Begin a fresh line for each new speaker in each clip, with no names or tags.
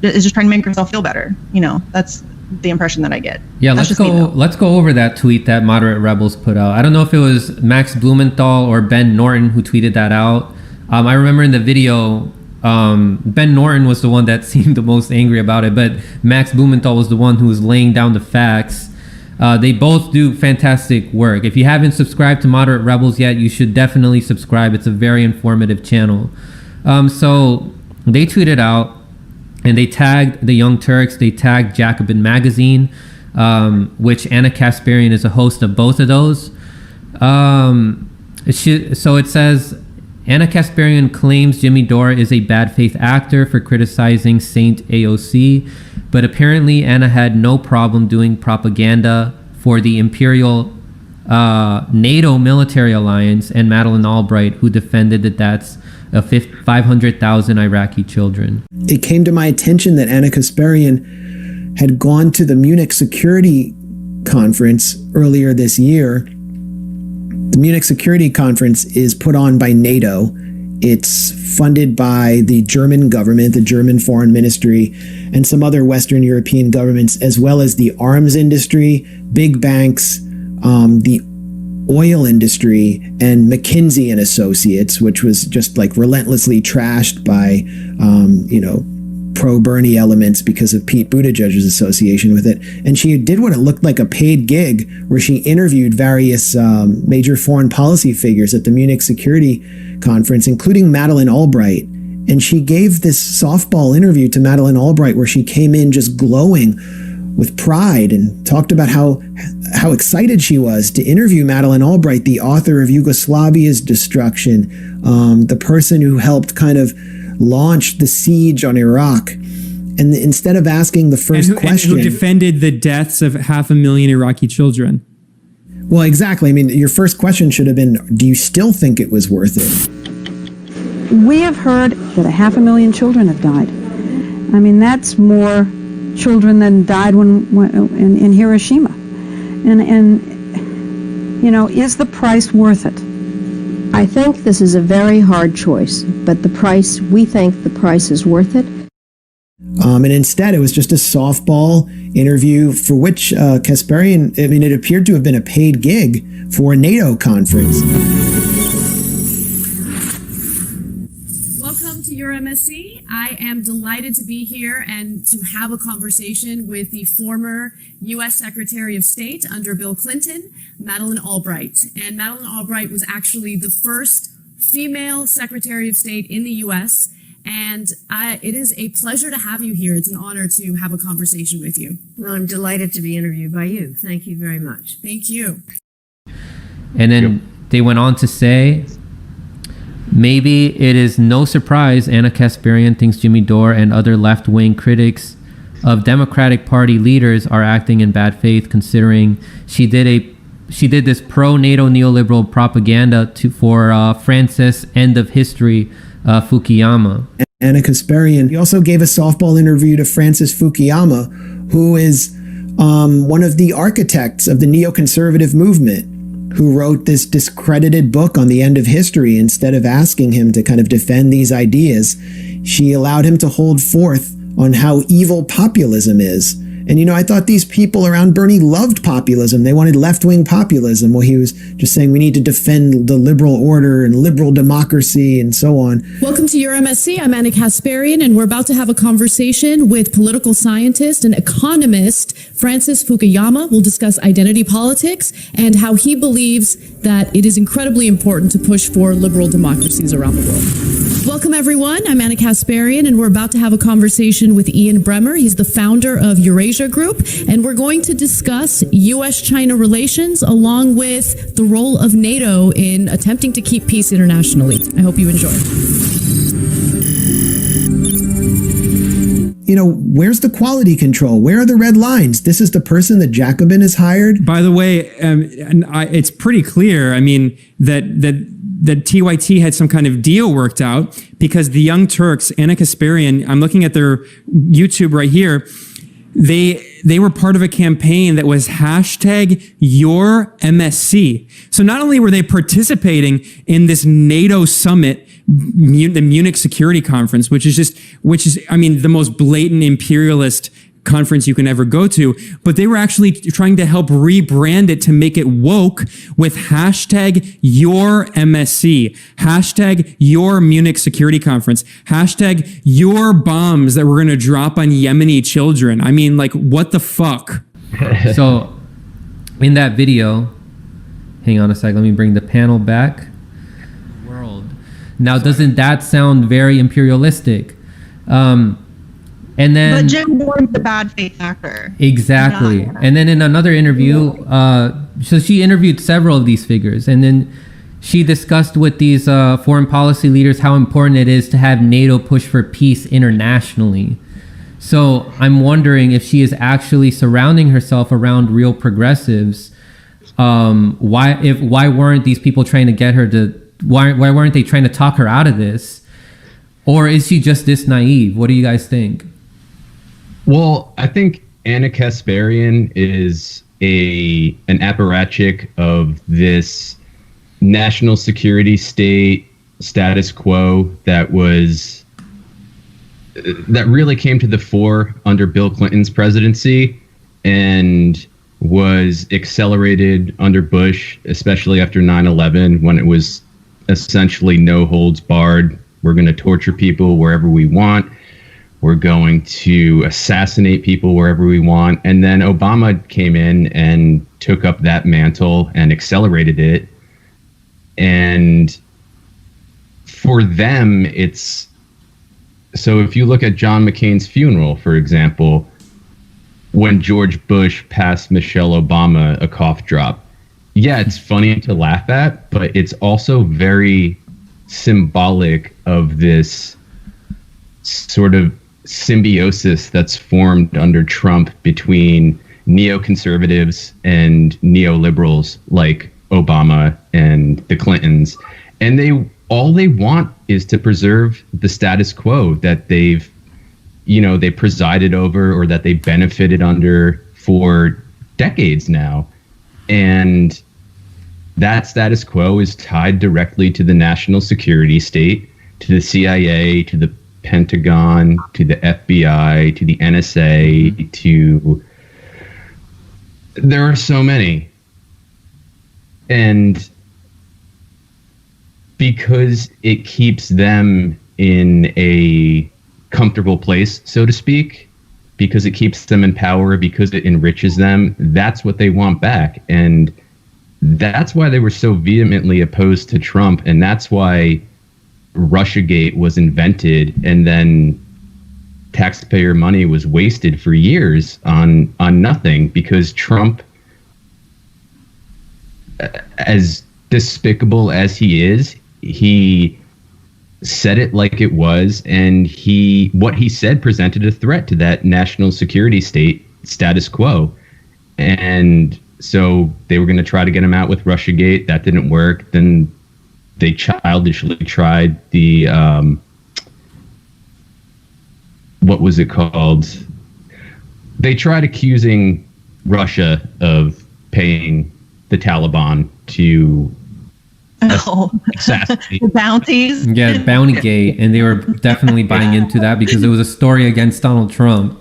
is just trying to make herself feel better. That's the impression that I get.
Yeah, let's go over that tweet that Moderate Rebels put out. I don't know if it was Max Blumenthal or Ben Norton who tweeted that out. I remember in the video, Ben Norton was the one that seemed the most angry about it, but Max Blumenthal was the one who was laying down the facts. They both do fantastic work. If you haven't subscribed to Moderate Rebels yet, you should definitely subscribe. It's a very informative channel. So they tweeted out, and they tagged the Young Turks. They tagged Jacobin Magazine, which Anna Kasparian is a host of both of those. So it says, Anna Kasparian claims Jimmy Dore is a bad faith actor for criticizing Saint AOC, but apparently Anna had no problem doing propaganda for the Imperial NATO military alliance and Madeleine Albright, who defended the deaths of 500,000 Iraqi children.
It came to my attention that Anna Kasparian had gone to the Munich Security Conference earlier this year. The Munich Security Conference is put on by NATO. It's funded by the German government, the German Foreign Ministry, and some other Western European governments, as well as the arms industry, big banks, the oil industry, and McKinsey and Associates, which was just like relentlessly trashed by, pro-Bernie elements because of Pete Buttigieg's association with it. And she did what it looked like a paid gig, where she interviewed various major foreign policy figures at the Munich Security Conference, including Madeleine Albright. And she gave this softball interview to Madeleine Albright where she came in just glowing with pride and talked about how excited she was to interview Madeleine Albright, the author of Yugoslavia's destruction, the person who helped kind of launch the siege on Iraq. And instead of asking the first question...
And who defended the deaths of 500,000 Iraqi children.
Well, exactly. I mean, your first question should have been, do you still think it was worth it?
We have heard that 500,000 children have died. I mean, that's more children than died in Hiroshima. And is the price worth it?
I think this is a very hard choice, but we think the price is worth it.
And instead, it was just a softball interview for which Kasparian, it appeared to have been a paid gig for a NATO conference.
Welcome to your MSC. I am delighted to be here and to have a conversation with the former U.S. Secretary of State under Bill Clinton, Madeleine Albright. And Madeleine Albright was actually the first female Secretary of State in the U.S., and it is a pleasure to have you here. It's an honor to have a conversation with you.
Well, I'm delighted to be interviewed by you. Thank you very much.
Thank you.
And then they went on to say, maybe it is no surprise Anna Kasparian thinks Jimmy Dore and other left-wing critics of Democratic Party leaders are acting in bad faith, considering she did this pro-NATO neoliberal propaganda for Francis End of History Fukuyama.
Anna Kasparian also gave a softball interview to Francis Fukuyama, who is one of the architects of the neoconservative movement, who wrote this discredited book on the end of history. Instead of asking him to kind of defend these ideas, she allowed him to hold forth on how evil populism is. And, I thought these people around Bernie loved populism. They wanted left-wing populism. Well, he was just saying we need to defend the liberal order and liberal democracy and so on.
Welcome to your MSC. I'm Anna Kasparian, and we're about to have a conversation with political scientist and economist Francis Fukuyama. We'll discuss identity politics and how he believes that it is incredibly important to push for liberal democracies around the world. Welcome, everyone. I'm Anna Kasparian, and we're about to have a conversation with Ian Bremmer. He's the founder of Eurasia Group, and we're going to discuss U.S.-China relations along with the role of NATO in attempting to keep peace internationally. I hope you enjoy.
Where's the quality control? Where are the red lines? This is the person that Jacobin has hired.
By the way, it's pretty clear, that TYT had some kind of deal worked out, because the Young Turks, Anna Kasparian, I'm looking at their YouTube right here, they were part of a campaign that was hashtag your MSC. So not only were they participating in this NATO summit, the Munich Security Conference, which is, I mean, the most blatant imperialist conference you can ever go to, but they were actually trying to help rebrand it to make it woke with hashtag your MSC, hashtag your Munich Security Conference, hashtag your bombs that we're going to drop on Yemeni children. I mean, like, what the fuck?
So in that video, hang on a sec, let me bring the panel back. World. Now, doesn't that sound very imperialistic? And then,
but Jim Warren's the bad faith actor.
Exactly.
Yeah.
And then in another interview, so she interviewed several of these figures, and then she discussed with these foreign policy leaders how important it is to have NATO push for peace internationally. So I'm wondering if she is actually surrounding herself around real progressives. Why weren't these people trying to get her to? Why weren't they trying to talk her out of this? Or is she just this naive? What do you guys think?
Well, I think Anna Kasparian is an apparatchik of this national security state status quo that really came to the fore under Bill Clinton's presidency and was accelerated under Bush, especially after 9/11, when it was essentially no holds barred. We're going to torture people wherever we want. We're going to assassinate people wherever we want. And then Obama came in and took up that mantle and accelerated it. And for them, it's... So if you look at John McCain's funeral, for example, when George Bush passed Michelle Obama a cough drop, yeah, it's funny to laugh at, but it's also very symbolic of this sort of symbiosis that's formed under Trump between neoconservatives and neoliberals like Obama and the Clintons. And all they want is to preserve the status quo that they presided over or that they benefited under for decades now. And that status quo is tied directly to the national security state, to the CIA, to the Pentagon, to the FBI, to the NSA, there are so many. And because it keeps them in a comfortable place, so to speak, because it keeps them in power, because it enriches them, that's what they want back. And that's why they were so vehemently opposed to Trump, and that's why Russiagate was invented, and then taxpayer money was wasted for years on nothing, because Trump, as despicable as he is, he said it like it was, and what he said presented a threat to that national security state status quo. And so they were going to try to get him out with Russiagate. That didn't work. Then they childishly tried the what was it called? They tried accusing Russia of paying the Taliban to assassinate.
The bounties.
Yeah, Bountygate, and they were definitely buying into that because it was a story against Donald Trump.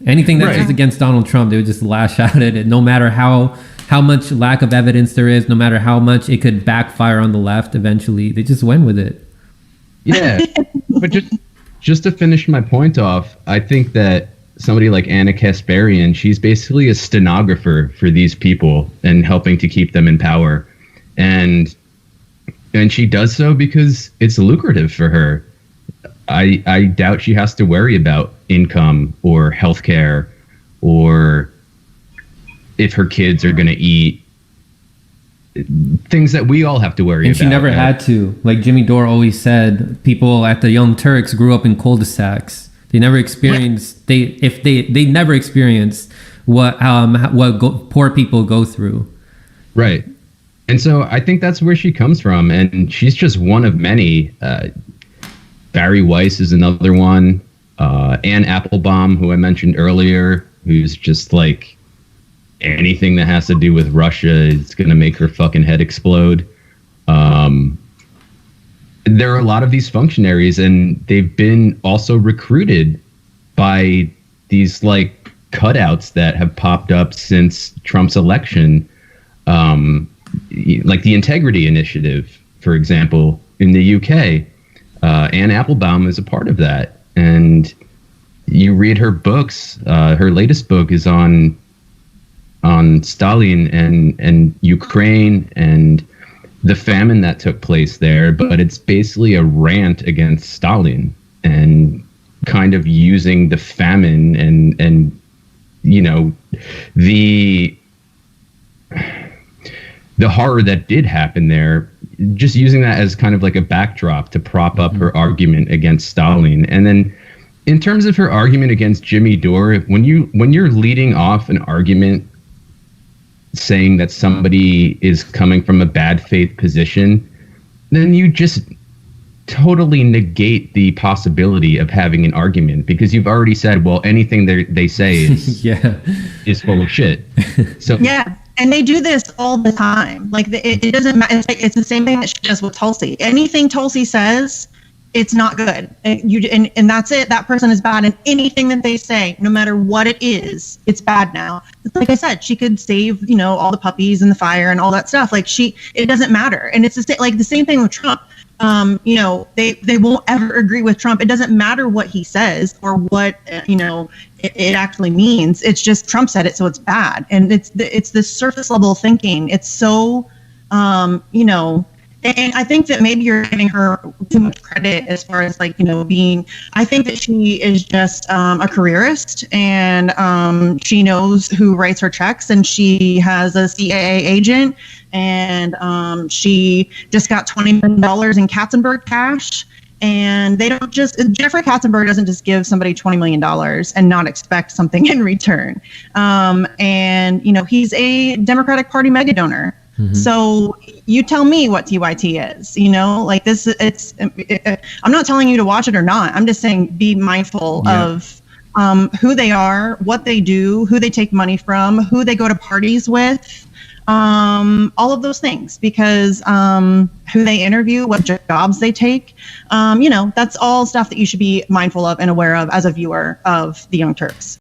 Anything that's just against Donald Trump, they would just lash out at it, no matter how much lack of evidence there is, no matter how much it could backfire on the left eventually. They just went with it.
Yeah, but just to finish my point off, I think that somebody like Anna Kasparian, she's basically a stenographer for these people and helping to keep them in power. And she does so because it's lucrative for her. I doubt she has to worry about income or healthcare or if her kids are going to eat, things that we all have to worry about.
And she never had to. Like Jimmy Dore always said, people at the Young Turks grew up in cul-de-sacs. They never experienced they never experienced what poor people go through.
Right. And so I think that's where she comes from, and she's just one of many. Barry Weiss is another one. Anne Applebaum, who I mentioned earlier, who's just like, anything that has to do with Russia is going to make her fucking head explode. There are a lot of these functionaries, and they've been also recruited by these like cutouts that have popped up since Trump's election, like the Integrity Initiative, for example, in the UK. Anne Applebaum is a part of that, and you read her books. Her latest book is on Stalin and Ukraine and the famine that took place there, but it's basically a rant against Stalin and kind of using the famine and you know, the horror that did happen there, just using that as kind of like a backdrop to prop up her argument against Stalin. And then in terms of her argument against Jimmy Dore, when you're leading off an argument saying that somebody is coming from a bad faith position, then you just totally negate the possibility of having an argument, because you've already said, well, anything they say is is full of shit. So
yeah, and they do this all the time. Like it doesn't matter. It's the same thing that she does with Tulsi. Anything Tulsi says, it's not good. And that's it. That person is bad, and anything that they say, no matter what it is, it's bad now. It's like I said, she could save, you know, all the puppies and the fire and all that stuff. Like it doesn't matter. And it's the same thing with Trump. You know, they won't ever agree with Trump. It doesn't matter what he says or what, you know, it actually means. It's just Trump said it, so it's bad. And it's this surface level thinking. It's so, you know, and I think that maybe you're giving her too much credit as far as like, you know, I think that she is just a careerist, and she knows who writes her checks, and she has a CAA agent, and she just got $20 million in Katzenberg cash. And they don't Jeffrey Katzenberg doesn't just give somebody $20 million and not expect something in return. And, you know, he's a Democratic Party mega donor. So you tell me what TYT is, you know, like this, I'm not telling you to watch it or not. I'm just saying, be mindful of who they are, what they do, who they take money from, who they go to parties with, all of those things, because who they interview, what jobs they take, you know, that's all stuff that you should be mindful of and aware of as a viewer of the Young Turks.